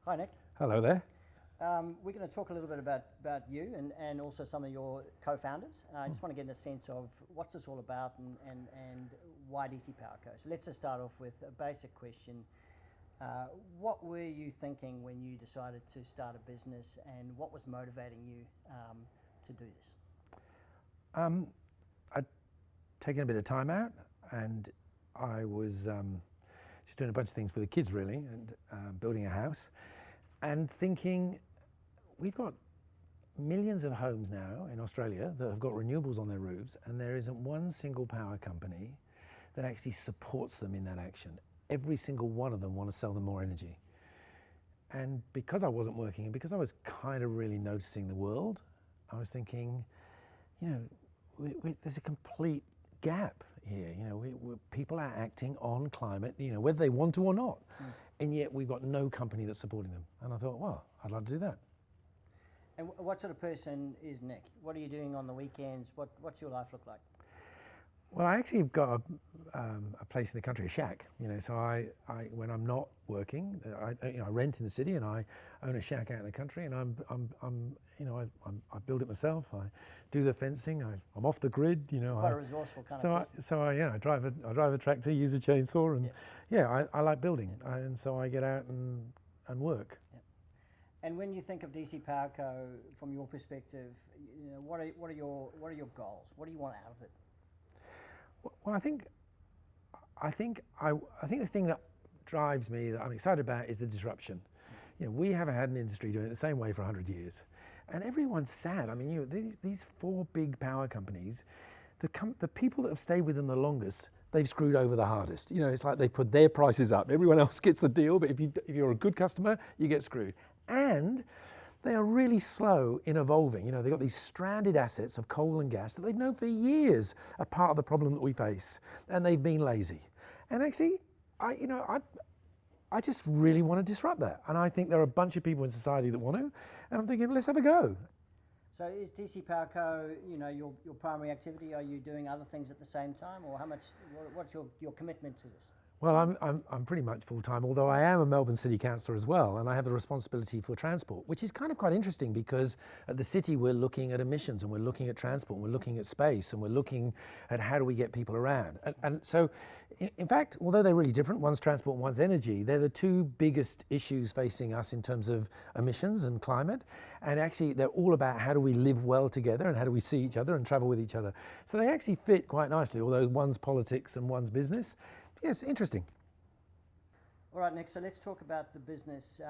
Hi, Nick. Hello there. We're going to talk a little bit about you and also some of your co-founders. I just want to get a sense of what's this all about and why DC PowerCo. So let's just start off with a basic question. What were you thinking when you decided to start a business, and what was motivating you to do this? I'd taken a bit of time out, and I was just doing a bunch of things with the kids really, and building a house, and thinking, we've got millions of homes now in Australia that have got renewables on their roofs, and there isn't one single power company that actually supports them in that action. Every single one of them want to sell them more energy. And because I wasn't working, and because I was kind of really noticing the world, I was thinking, there's a complete gap here. People are acting on climate, whether they want to or not, and yet we've got no company that's supporting them. And I thought, well, I'd like to do that. And what sort of person is Nick? What are you doing on the weekends? What's your life look like? Well, I actually have got a place in the country, a shack. So I when I'm not working, I rent in the city, and I own a shack out in the country, and I build it myself. I do the fencing. I'm off the grid. Quite a resourceful kind of person. So I drive a tractor, use a chainsaw, and I like building, and so I get out and work. Yeah. And when you think of DC PowerCo, from your perspective, what are your goals? What do you want out of it? Well, I think the thing that drives me, that I'm excited about, is the disruption. We haven't had an industry doing it the same way for 100 years, and everyone's sad. I mean, these four big power companies, the people that have stayed with them the longest, they've screwed over the hardest. It's like they put their prices up. Everyone else gets the deal, but if you're a good customer, you get screwed. And they are really slow in evolving. They've got these stranded assets of coal and gas that they've known for years are part of the problem that we face, and they've been lazy. And actually, I just really want to disrupt that. And I think there are a bunch of people in society that want to, and I'm thinking, let's have a go. So is DC PowerCo, your primary activity? Are you doing other things at the same time, or what's your commitment to this? Well, I'm pretty much full-time, although I am a Melbourne City Councillor as well, and I have the responsibility for transport, which is kind of quite interesting, because at the city we're looking at emissions, and we're looking at transport, and we're looking at space, and we're looking at how do we get people around. And so, in fact, although they're really different, one's transport and one's energy, they're the two biggest issues facing us in terms of emissions and climate, and actually they're all about how do we live well together, and how do we see each other and travel with each other. So they actually fit quite nicely, although one's politics and one's business. Yes, interesting. All right, Nick, so let's talk about the business,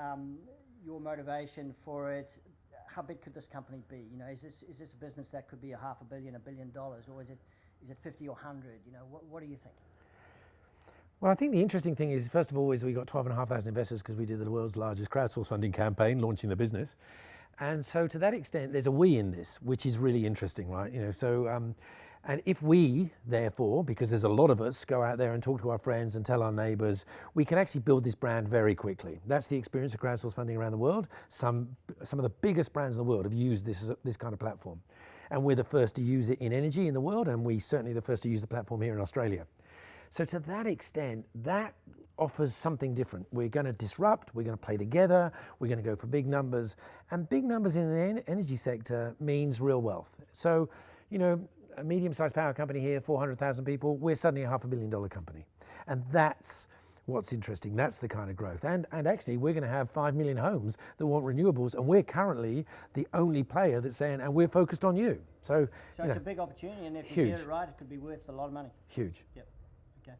your motivation for it. How big could this company be? Is this a business that could be $500 million, $1 billion, or is it 50 or 100? What do you think? Well, I think the interesting thing is, first of all, is we got 12,500 investors because we did the world's largest crowdsource funding campaign launching the business. And so to that extent, there's a we in this, which is really interesting, right? And if we, therefore, because there's a lot of us, go out there and talk to our friends and tell our neighbours, we can actually build this brand very quickly. That's the experience of crowdsource funding around the world. Some of the biggest brands in the world have used this kind of platform. And we're the first to use it in energy in the world, and we're certainly the first to use the platform here in Australia. So to that extent, that offers something different. We're going to disrupt, we're going to play together, we're going to go for big numbers. And big numbers in the energy sector means real wealth. So, a medium-sized power company here, 400,000 people, we're suddenly a $500 million company. And that's what's interesting. That's the kind of growth. And actually, we're going to have 5 million homes that want renewables, and we're currently the only player that's saying, and we're focused on you. So it's a big opportunity, and if you get it right, it could be worth a lot of money. Huge. Yep. Okay.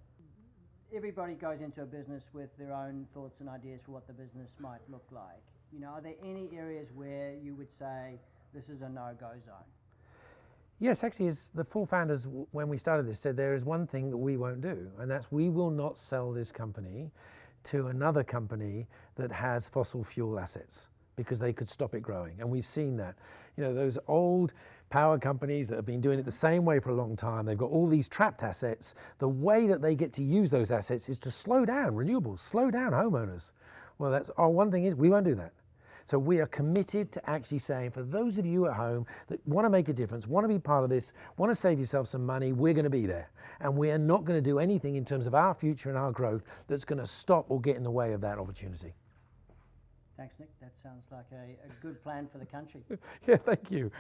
Everybody goes into a business with their own thoughts and ideas for what the business might look like. Are there any areas where you would say this is a no-go zone? Yes, actually, as the four founders, when we started this, said there is one thing that we won't do, and that's we will not sell this company to another company that has fossil fuel assets, because they could stop it growing. And we've seen that. Those old power companies that have been doing it the same way for a long time, they've got all these trapped assets. The way that they get to use those assets is to slow down renewables, slow down homeowners. Well, that's our one thing is we won't do that. So we are committed to actually saying, for those of you at home that want to make a difference, want to be part of this, want to save yourself some money, we're going to be there. And we are not going to do anything in terms of our future and our growth that's going to stop or get in the way of that opportunity. Thanks, Nick. That sounds like a good plan for the country. Yeah, thank you.